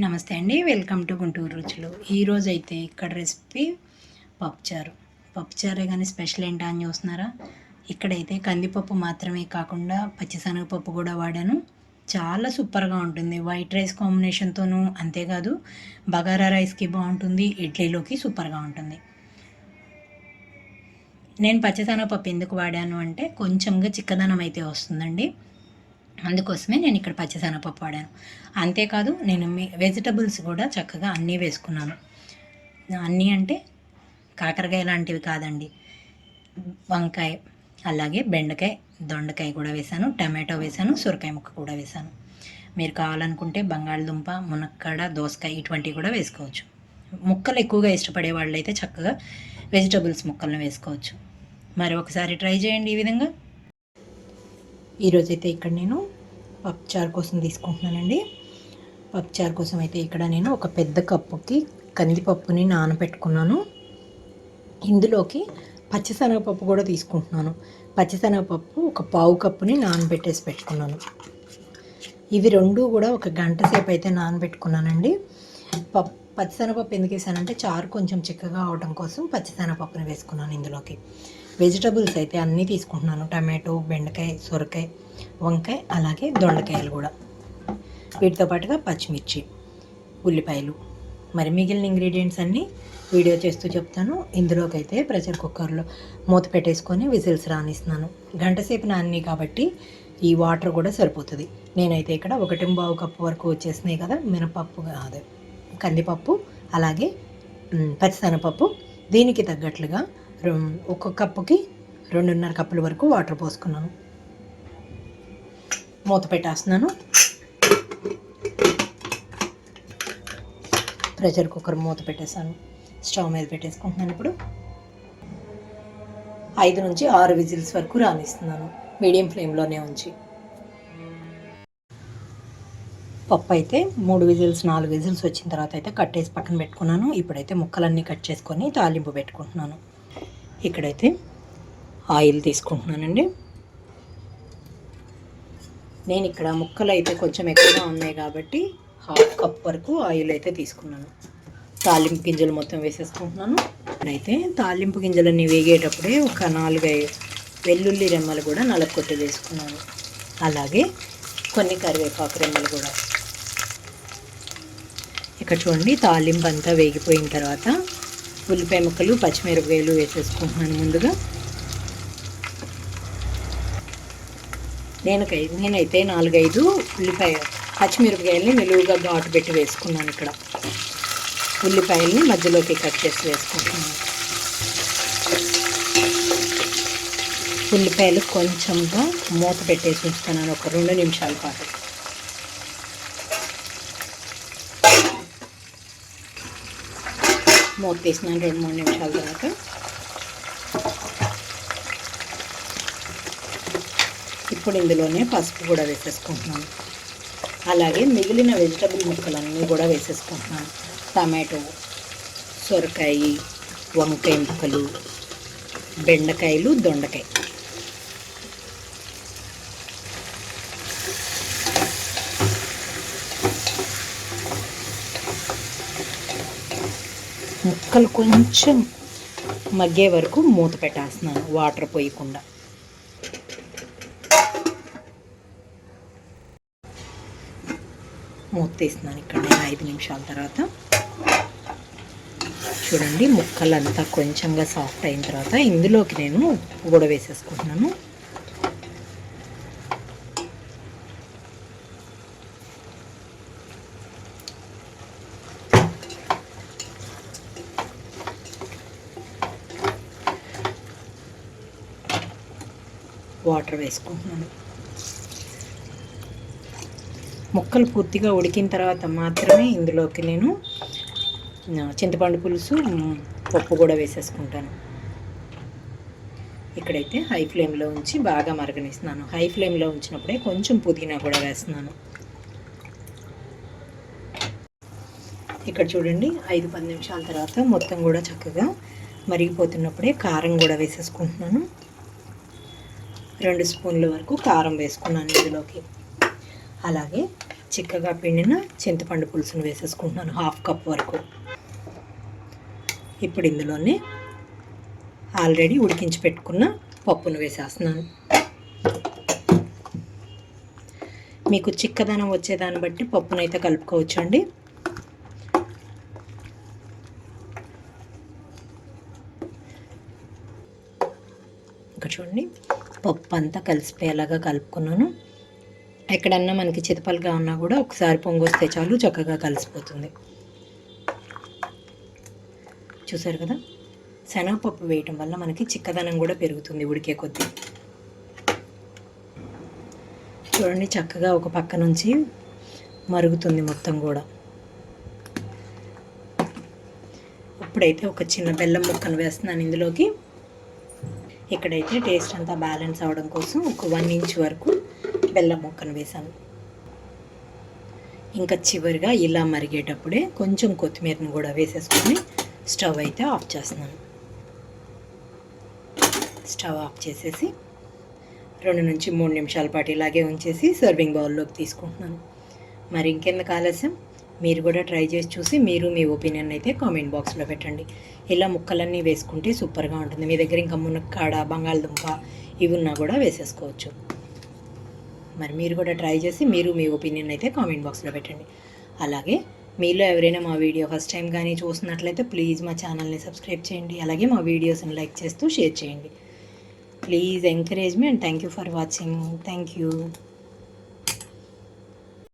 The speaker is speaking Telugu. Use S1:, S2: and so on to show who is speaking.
S1: నమస్తే అండి, వెల్కమ్ టు గుంటూరు రుచులు. ఈరోజు అయితే ఇక్కడ రెసిపీ పప్పుచారే కానీ స్పెషల్ ఏంటా అని చూస్తున్నారా. ఇక్కడైతే కందిపప్పు మాత్రమే కాకుండా పచ్చిశనగపప్పు కూడా వాడాను. చాలా సూపర్గా ఉంటుంది. వైట్ రైస్ కాంబినేషన్తోనూ అంతేకాదు బగారా రైస్కి బాగుంటుంది, ఇడ్లీలోకి సూపర్గా ఉంటుంది. నేను పచ్చిశనగపప్పు ఎందుకు వాడాను అంటే కొంచెంగా చిక్కదనం అయితే వస్తుందండి, అందుకోసమే నేను ఇక్కడ పచ్చిశనగపప్పు వాడాను. అంతేకాదు నేను వెజిటబుల్స్ కూడా చక్కగా అన్నీ వేసుకున్నాను. అన్నీ అంటే కాకరకాయ లాంటివి కాదండి, వంకాయ, అలాగే బెండకాయ, దొండకాయ కూడా వేశాను, టమాటో వేశాను, సొరకాయ ముక్క కూడా వేశాను. మీరు కావాలనుకుంటే బంగాళదుంప, మునక్కాడ, దోసకాయ ఇటువంటివి కూడా వేసుకోవచ్చు. ముక్కలు ఎక్కువగా ఇష్టపడే వాళ్ళైతే చక్కగా వెజిటబుల్స్ ముక్కలను వేసుకోవచ్చు. మరి ఒకసారి ట్రై చేయండి ఈ విధంగా. ఈరోజైతే ఇక్కడ నేను పప్పుచారు కోసం తీసుకుంటున్నానండి. పప్పుచారు కోసం అయితే ఇక్కడ నేను ఒక పెద్ద కప్పుకి కందిపప్పుని నానబెట్టుకున్నాను. ఇందులోకి పచ్చిశనగపప్పు కూడా తీసుకుంటున్నాను. పచ్చిశనగపప్పు ఒక పావు కప్పుని నానబెట్టేసి పెట్టుకున్నాను. ఇవి రెండు కూడా ఒక గంట సేపు అయితే నానబెట్టుకున్నానండి. పచ్చిశనగపప్పు ఎందుకు వేసానంటే చారు కొంచెం చిక్కగా అవడం కోసం పచ్చిశనగపప్పుని వేసుకున్నాను. ఇందులోకి వెజిటబుల్స్ అయితే అన్నీ తీసుకుంటున్నాను. టమాటో, బెండకాయ, సొరకాయ, వంకాయ, అలాగే దొండకాయలు కూడా. వీటితో పాటుగా పచ్చిమిర్చి, ఉల్లిపాయలు. మరి మిగిలిన ఇంగ్రీడియంట్స్ అన్నీ వీడియో చేస్తూ చెప్తాను. ఇందులోకి అయితే ప్రెషర్ కుక్కర్లో మూత పెట్టేసుకొని విజిల్స్ రానిస్తున్నాను. గంట సేపు నాని కాబట్టి ఈ వాటర్ కూడా సరిపోతుంది. నేనైతే ఇక్కడ 1.5 కప్పు వరకు వచ్చేసినాయి కదా మినపప్పు, అదే కందిపప్పు, అలాగే పచ్చిశనగపప్పు. దీనికి తగ్గట్లుగా ఒక్కొక్క కప్పుకి 2.5 కప్పుల వరకు వాటర్ పోసుకున్నాను. మూత పెట్టేస్తున్నాను. ప్రెషర్ కుక్కర్ మూత పెట్టేసాను. స్టవ్ మీద పెట్టేసుకుంటున్నాను. ఇప్పుడు 5 నుంచి 6 విజిల్స్ వరకు రానిస్తున్నాను, మీడియం ఫ్లేమ్లోనే ఉంచి. పప్పు అయితే 3 విజిల్స్ 4 విజిల్స్ వచ్చిన తర్వాత అయితే కట్టేసి పక్కన పెట్టుకున్నాను. ఇప్పుడైతే ముక్కలన్నీ కట్ చేసుకొని తాలింపు పెట్టుకుంటున్నాను. ఇక్కడైతే ఆయిల్ తీసుకుంటున్నానండి. నేను ఇక్కడ ముక్కలు అయితే కొంచెం ఎక్కువగా ఉన్నాయి కాబట్టి 1/2 కప్ వరకు ఆయిల్ అయితే తీసుకున్నాను. తాలింపు గింజలు మొత్తం వేసేసుకుంటున్నాను. ఇప్పుడైతే తాలింపు గింజలన్నీ వేగేటప్పుడే ఒక 4-5 వెల్లుల్లి రెమ్మలు కూడా నలగొట్టి వేసుకున్నాను. అలాగే కొన్ని కరివేపాకు రెమ్మలు కూడా. ఇక్కడ చూడండి, తాలింపు అంతా వేగిపోయిన తర్వాత ఉల్లిపాయ ముక్కలు, పచ్చిమిరపకాయలు వేసేసుకుంటున్నాను. ముందుగా నేనైతే 4-5 పచ్చిమిరపకాయలని నిలువుగా ఘాటు పెట్టి వేసుకున్నాను. ఇక్కడ ఉల్లిపాయలని మధ్యలోకి కట్ చేసి వేసుకుంటున్నాను. ఉల్లిపాయలు కొంచెంగా మూత పెట్టేసి ఉంచుతున్నాను ఒక 2 నిమిషాల పాటు. మూత తీసినాను 2-3 నిమిషాల తర్వాత. ఇప్పుడు ఇందులోనే పసుపు కూడా వేసేసుకుంటున్నాను. అలాగే మిగిలిన వెజిటబుల్ ముక్కలన్నీ కూడా వేసేసుకుంటున్నాను. టమాటో, సొరకాయ, వంకాయ ముక్కలు, బెండకాయలు, దొండకాయ. ముక్కలు కొంచెం మగ్గే వరకు మూత పెట్టేస్తున్నాను, వాటర్ పోయకుండా. మూత తీస్తున్నాను ఇక్కడ నేను 5 నిమిషాల తర్వాత. చూడండి, ముక్కలంతా కొంచెంగా సాఫ్ట్ అయిన తర్వాత ఇందులోకి నేను ఉప్పు కూడా వేసేసుకుంటున్నాను. వాటర్ వేసుకుంటున్నాను. ముక్కలు పూర్తిగా ఉడికిన తర్వాత మాత్రమే ఇందులోకి నేను చింతపండు పులుసు, పప్పు కూడా వేసేసుకుంటాను. ఇక్కడైతే హై ఫ్లేమ్లో ఉంచి బాగా మరగనిస్తున్నాను. హై ఫ్లేమ్లో ఉంచినప్పుడే కొంచెం పుదీనా కూడా వేస్తున్నాను. ఇక్కడ చూడండి, 5-10 నిమిషాల తర్వాత మొత్తం కూడా చక్కగా మరిగిపోతున్నప్పుడే కారం కూడా వేసేసుకుంటున్నాను. 2 స్పూన్ల వరకు కారం వేసుకున్నాను ఇందులోకి. అలాగే చిక్కగా పిండిన చింతపండు పులుసును వేసేసుకుంటున్నాను 1/2 కప్ వరకు. ఇప్పుడు ఇందులోనే ఆల్రెడీ ఉడికించి పెట్టుకున్న పప్పును వేసేస్తున్నాను. మీకు చిక్కదనం వచ్చేదాన్ని బట్టి పప్పునైతే కలుపుకోవచ్చు అండి. ఇంకా చూడండి, పప్పు అంతా కలిసిపోయేలాగా కలుపుకున్నాను. ఎక్కడన్నా మనకి చితపలుగా ఉన్నా కూడా ఒకసారి పొంగొస్తే చాలు, చక్కగా కలిసిపోతుంది. చూసారు కదా, శనగపప్పు వేయటం వల్ల మనకి చిక్కదనం కూడా పెరుగుతుంది ఉడికే కొద్దీ. చూడండి, చక్కగా ఒక పక్క నుంచి మరుగుతుంది మొత్తం కూడా. ఇప్పుడైతే ఒక చిన్న బెల్లం ముక్కను వేస్తున్నాను ఇందులోకి. ఇక్కడైతే టేస్ట్ అంతా బ్యాలెన్స్ అవడం కోసం ఒక 1 ఇంచ్ వరకు బెల్లం ముక్కను వేసాను. ఇంకా చివరిగా ఇలా మరిగేటప్పుడే కొంచెం కొత్తిమీరను కూడా వేసేసుకొని స్టవ్ అయితే ఆఫ్ చేస్తున్నాను. స్టవ్ ఆఫ్ చేసేసి 2 నుంచి 3 నిమిషాల పాటు ఇలాగే ఉంచేసి సర్వింగ్ బౌల్లోకి తీసుకుంటున్నాను. మరి ఇంకెందుకు ఆలస్యం, మీరు కూడా ట్రై చేసి చూసి మీరు మీ ఒపీనియన్ అయితే కామెంట్ బాక్స్లో పెట్టండి. ఇలా ముక్కలన్నీ వేసుకుంటే సూపర్గా ఉంటుంది. మీ దగ్గర ఇంకా మునక్కాడ, బంగాళదుంప ఇవి ఉన్నా కూడా వేసేసుకోవచ్చు. మరి మీరు కూడా ట్రై చేసి మీరు మీ ఒపీనియన్ అయితే కామెంట్ బాక్స్లో పెట్టండి. అలాగే మీలో ఎవరైనా మా వీడియో ఫస్ట్ టైం కానీ చూసినట్లయితే ప్లీజ్ మా ఛానల్ని సబ్స్క్రైబ్ చేయండి. అలాగే మా వీడియోస్ని లైక్ చేస్తూ షేర్ చేయండి. Please encourage me and thank you for watching. Thank you.